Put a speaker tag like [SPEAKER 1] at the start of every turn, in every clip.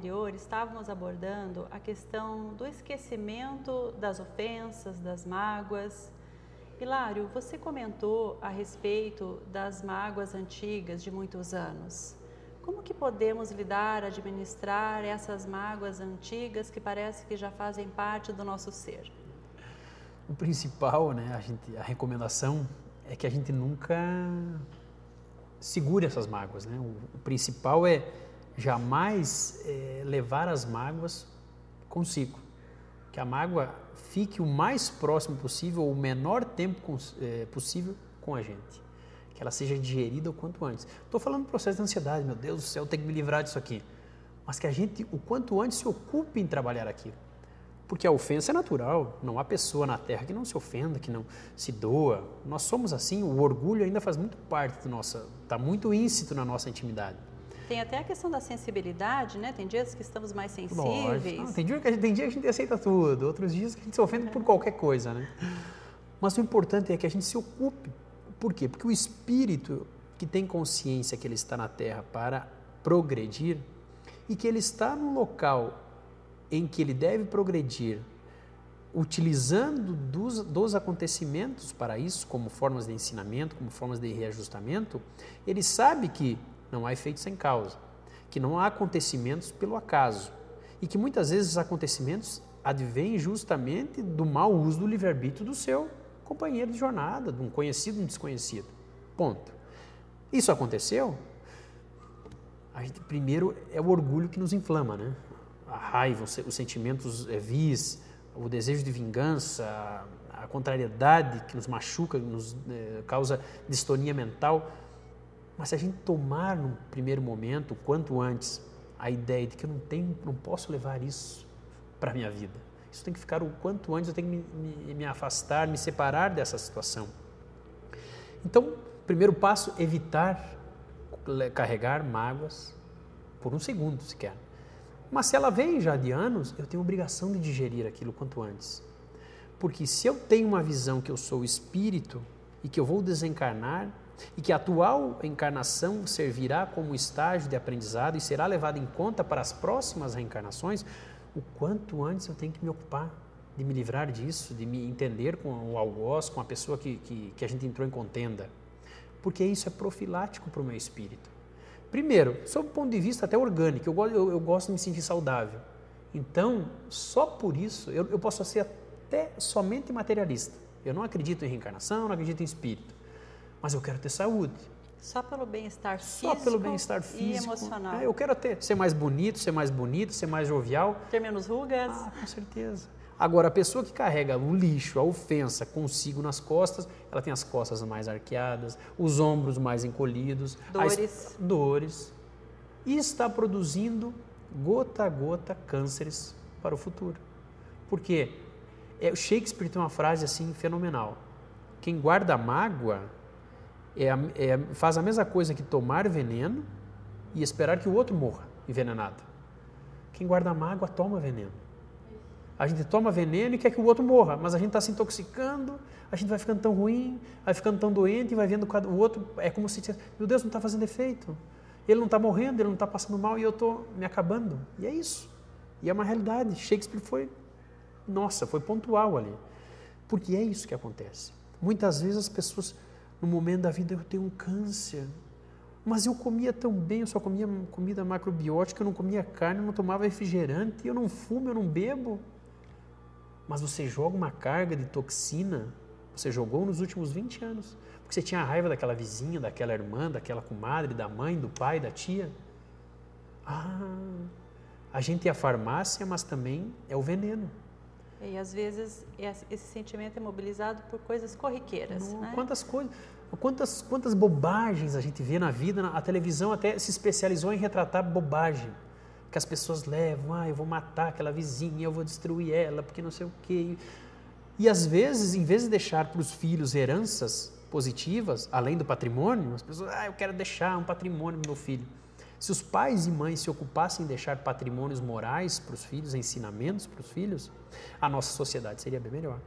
[SPEAKER 1] anterior, estávamos abordando a questão do esquecimento das ofensas, das mágoas. Hilário, você comentou a respeito das mágoas antigas de muitos anos. Como que podemos lidar, administrar essas mágoas antigas que parece que já fazem parte do nosso ser?
[SPEAKER 2] O principal, né, a recomendação é que a gente nunca segure essas mágoas, né? O principal é jamais levar as mágoas consigo. Que a mágoa fique o mais próximo possível, ou o menor tempo possível com a gente. Que ela seja digerida o quanto antes. Estou falando do processo de ansiedade, meu Deus do céu, eu tenho que me livrar disso aqui. Mas que a gente, o quanto antes, se ocupe em trabalhar aquilo. Porque a ofensa é natural, não há pessoa na Terra que não se ofenda, que não se doa. Nós somos assim, o orgulho ainda faz muito parte do nosso, está muito íncito na nossa intimidade.
[SPEAKER 1] Tem até a questão da sensibilidade, né? Tem dias que estamos mais sensíveis.
[SPEAKER 2] Lógico. Tem dia que a gente aceita tudo, outros dias que a gente se ofende por qualquer coisa, né? Mas o importante é que a gente se ocupe. Por quê? Porque o espírito que tem consciência que ele está na Terra para progredir e que ele está no local em que ele deve progredir, utilizando dos acontecimentos para isso, como formas de ensinamento, como formas de reajustamento, ele sabe que não há efeito sem causa, que não há acontecimentos pelo acaso e que muitas vezes os acontecimentos advêm justamente do mau uso do livre-arbítrio do seu companheiro de jornada, de um conhecido, um desconhecido. Ponto. Isso aconteceu? A gente, primeiro, é o orgulho que nos inflama, né? A raiva, os sentimentos vis, o desejo de vingança, a contrariedade que nos machuca, que nos causa distonia mental. Mas se a gente tomar no primeiro momento, quanto antes, a ideia de que eu não posso levar isso para a minha vida. Isso tem que ficar o quanto antes, eu tenho que me afastar, me separar dessa situação. Então, primeiro passo, evitar carregar mágoas por um segundo sequer. Mas se ela vem já de anos, eu tenho obrigação de digerir aquilo quanto antes. Porque se eu tenho uma visão que eu sou espírito e que eu vou desencarnar e que a atual encarnação servirá como estágio de aprendizado e será levada em conta para as próximas reencarnações, o quanto antes eu tenho que me ocupar de me livrar disso, de me entender com o algoz, com a pessoa que a gente entrou em contenda. Porque isso é profilático para o meu espírito. Primeiro, sob o ponto de vista até orgânico, eu gosto de me sentir saudável. Então, só por isso, eu posso ser até somente materialista. Eu não acredito em reencarnação, não acredito em espírito. Mas eu quero ter saúde.
[SPEAKER 1] Só pelo bem-estar físico,
[SPEAKER 2] só pelo bem-estar físico
[SPEAKER 1] e emocional.
[SPEAKER 2] Eu quero ser mais bonito, ser mais bonito, ser mais jovial.
[SPEAKER 1] Ter menos rugas.
[SPEAKER 2] Com certeza. Agora, a pessoa que carrega o lixo, a ofensa consigo nas costas, ela tem as costas mais arqueadas, os ombros mais encolhidos. Dores. E está produzindo, gota a gota, cânceres para o futuro. Por quê? O Shakespeare tem uma frase assim fenomenal. Quem guarda mágoa faz a mesma coisa que tomar veneno e esperar que o outro morra envenenado. Quem guarda mágoa toma veneno. A gente toma veneno e quer que o outro morra, mas a gente está se intoxicando, a gente vai ficando tão ruim, vai ficando tão doente e vai vendo o outro, é como se dissesse, meu Deus, não está fazendo efeito. Ele não está morrendo, ele não está passando mal e eu estou me acabando. E é isso. E é uma realidade. Shakespeare foi pontual ali. Porque é isso que acontece. Muitas vezes as pessoas, no momento da vida, eu tenho um câncer, mas eu comia tão bem, eu só comia comida macrobiótica, eu não comia carne, eu não tomava refrigerante, eu não fumo, eu não bebo. Mas você joga uma carga de toxina, você jogou nos últimos 20 anos, porque você tinha raiva daquela vizinha, daquela irmã, daquela comadre, da mãe, do pai, da tia. A gente é a farmácia, mas também é o veneno.
[SPEAKER 1] E às vezes esse sentimento é mobilizado por coisas corriqueiras. Né?
[SPEAKER 2] Quantas bobagens a gente vê na vida, a televisão até se especializou em retratar bobagem. Que as pessoas levam, eu vou matar aquela vizinha, eu vou destruir ela, porque não sei o quê. E às vezes, em vez de deixar para os filhos heranças positivas, além do patrimônio, as pessoas, eu quero deixar um patrimônio para o meu filho. Se os pais e mães se ocupassem em deixar patrimônios morais para os filhos, ensinamentos para os filhos, a nossa sociedade seria bem melhor.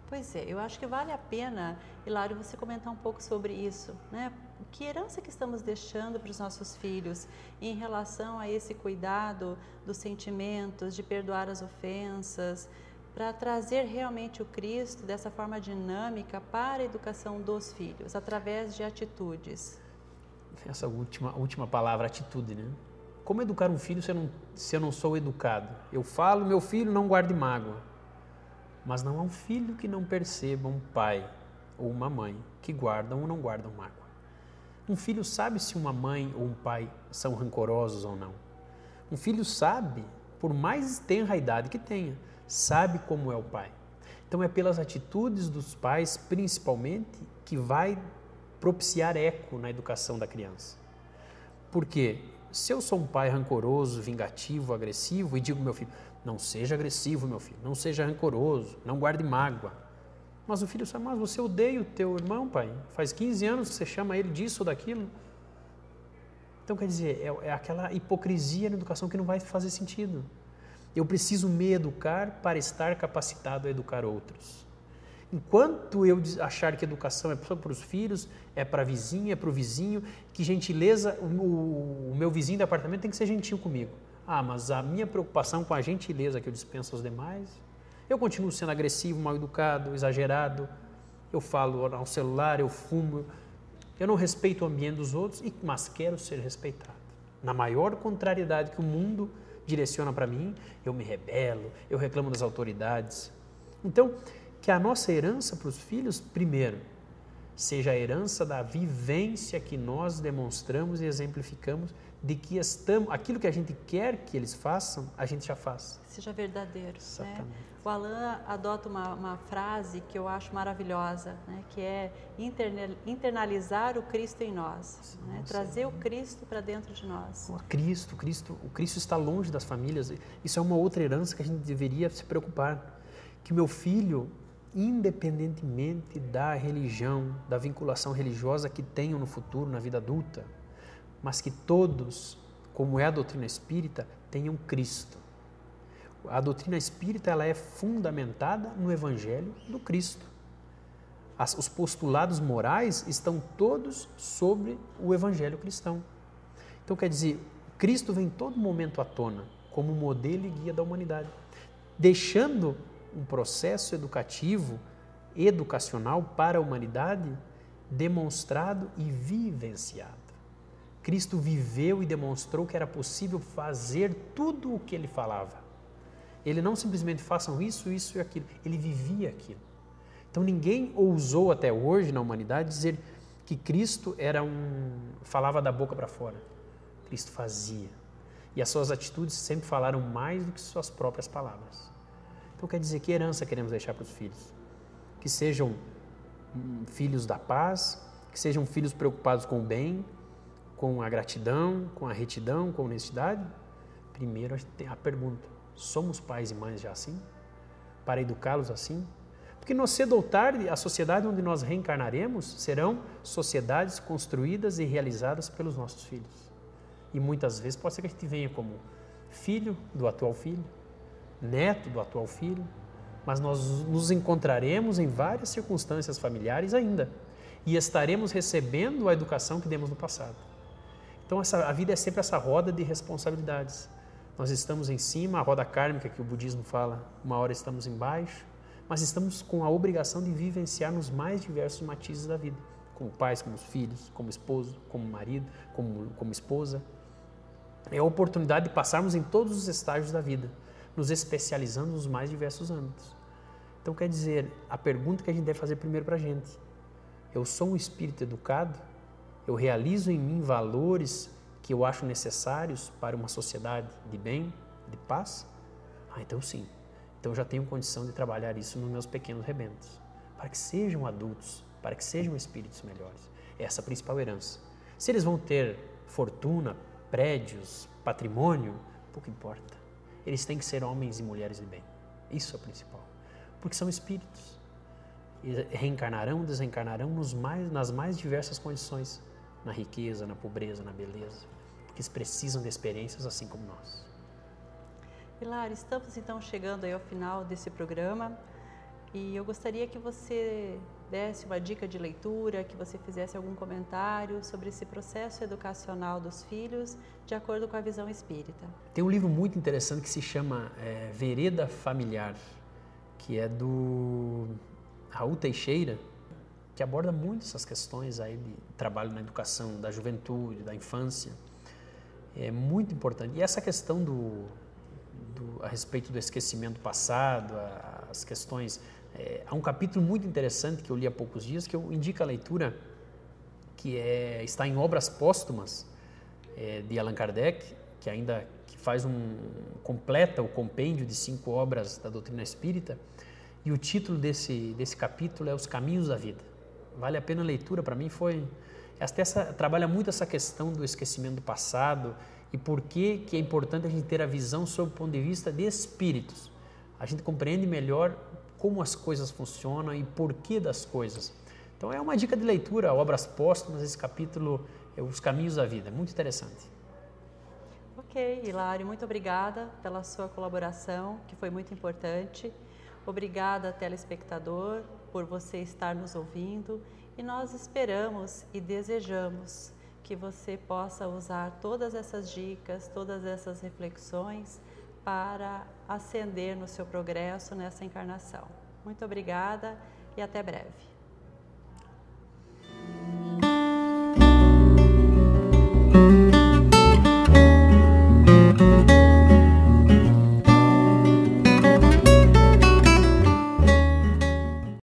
[SPEAKER 1] Pois é, eu acho que vale a pena, Hilário, você comentar um pouco sobre isso, né? Que herança que estamos deixando para os nossos filhos em relação a esse cuidado dos sentimentos, de perdoar as ofensas, para trazer realmente o Cristo dessa forma dinâmica para a educação dos filhos, através de atitudes?
[SPEAKER 2] Essa última palavra, atitude, né? Como educar um filho se eu não sou educado? Eu falo, meu filho, não guarde mágoa. Mas não há um filho que não perceba um pai ou uma mãe que guardam ou não guardam mágoa. Um filho sabe se uma mãe ou um pai são rancorosos ou não. Um filho sabe, por mais tenra a idade que tenha, sabe como é o pai. Então é pelas atitudes dos pais, principalmente, que vai propiciar eco na educação da criança. Porque se eu sou um pai rancoroso, vingativo, agressivo e digo ao meu filho, não seja agressivo, meu filho, não seja rancoroso, não guarde mágoa. Mas o filho sabe, mas você odeia o teu irmão, pai. Faz 15 anos que você chama ele disso ou daquilo. Então, quer dizer, é aquela hipocrisia na educação que não vai fazer sentido. Eu preciso me educar para estar capacitado a educar outros. Enquanto eu achar que educação é só para os filhos, é para a vizinha, é para o vizinho, que gentileza, o meu vizinho de apartamento tem que ser gentil comigo. Ah, mas a minha preocupação com a gentileza que eu dispenso aos demais, eu continuo sendo agressivo, mal educado, exagerado, eu falo ao celular, eu fumo, eu não respeito o ambiente dos outros, mas quero ser respeitado. Na maior contrariedade que o mundo direciona para mim, eu me rebelo, eu reclamo das autoridades. Então, que a nossa herança para os filhos, primeiro, seja a herança da vivência que nós demonstramos e exemplificamos de que aquilo que a gente quer que eles façam, a gente já faz.
[SPEAKER 1] Seja verdadeiro.
[SPEAKER 2] Exatamente.
[SPEAKER 1] Né? O Alain adota uma frase que eu acho maravilhosa, né? Que é internalizar o Cristo em nós, né? Trazer o Cristo para dentro de nós.
[SPEAKER 2] O Cristo está longe das famílias. Isso é uma outra herança que a gente deveria se preocupar. Que meu filho, independentemente da religião, da vinculação religiosa que tenham no futuro, na vida adulta, mas que todos, como é a doutrina espírita, tenham Cristo. A doutrina espírita ela é fundamentada no Evangelho do Cristo. Os postulados morais estão todos sobre o Evangelho cristão. Então, quer dizer, Cristo vem em todo momento à tona como modelo e guia da humanidade, deixando um processo educacional para a humanidade demonstrado e vivenciado. Cristo viveu e demonstrou que era possível fazer tudo o que ele falava. Ele não simplesmente façam isso, isso e aquilo. Ele vivia aquilo. Então ninguém ousou até hoje na humanidade dizer que Cristo falava da boca para fora. Cristo fazia. E as suas atitudes sempre falaram mais do que suas próprias palavras. Então quer dizer, que herança queremos deixar para os filhos? Que sejam filhos da paz, que sejam filhos preocupados com o bem, com a gratidão, com a retidão, com a honestidade? Primeiro a gente tem a pergunta, somos pais e mães já assim? Para educá-los assim? Porque nós cedo ou tarde, a sociedade onde nós reencarnaremos serão sociedades construídas e realizadas pelos nossos filhos. E muitas vezes pode ser que a gente venha como filho do atual filho, neto do atual filho, mas nós nos encontraremos em várias circunstâncias familiares ainda e estaremos recebendo a educação que demos no passado. Então a vida é sempre essa roda de responsabilidades. Nós estamos em cima, a roda kármica que o budismo fala, uma hora estamos embaixo, mas estamos com a obrigação de vivenciar nos mais diversos matizes da vida, como pais, como filhos, como esposo, como marido, como esposa. É a oportunidade de passarmos em todos os estágios da vida, nos especializando nos mais diversos âmbitos. Então, quer dizer, a pergunta que a gente deve fazer primeiro para a gente, eu sou um espírito educado? Eu realizo em mim valores que eu acho necessários para uma sociedade de bem, de paz? Então sim. Então eu já tenho condição de trabalhar isso nos meus pequenos rebentos, para que sejam adultos, para que sejam espíritos melhores. Essa é a principal herança. Se eles vão ter fortuna, prédios, patrimônio, pouco importa. Eles têm que ser homens e mulheres de bem. Isso é o principal. Porque são espíritos. E reencarnarão, desencarnarão nas mais diversas condições. Na riqueza, na pobreza, na beleza. Porque eles precisam de experiências assim como nós.
[SPEAKER 1] Hilário, estamos então chegando aí ao final desse programa. E eu gostaria que você desse uma dica de leitura, que você fizesse algum comentário sobre esse processo educacional dos filhos de acordo com a visão espírita.
[SPEAKER 2] Tem um livro muito interessante que se chama Vereda Familiar, que é do Raul Teixeira, que aborda muito essas questões aí de trabalho na educação da juventude, da infância. É muito importante. E essa questão a respeito do esquecimento passado, as questões... há um capítulo muito interessante que eu li há poucos dias, que eu indico a leitura, que está em Obras Póstumas, de Allan Kardec, que completa o compêndio de 5 obras da doutrina espírita, e o título desse capítulo é Os Caminhos da Vida. Vale a pena a leitura, para mim trabalha muito essa questão do esquecimento do passado e por que é importante a gente ter a visão sob o ponto de vista de espíritos. A gente compreende melhor como as coisas funcionam e porquê das coisas. Então é uma dica de leitura, Obras Póstumas, esse capítulo, Os Caminhos da Vida, muito interessante.
[SPEAKER 1] Ok, Hilário, muito obrigada pela sua colaboração, que foi muito importante. Obrigada, telespectador, por você estar nos ouvindo, e nós esperamos e desejamos que você possa usar todas essas dicas, todas essas reflexões para ascender no seu progresso nessa encarnação. Muito obrigada e até breve.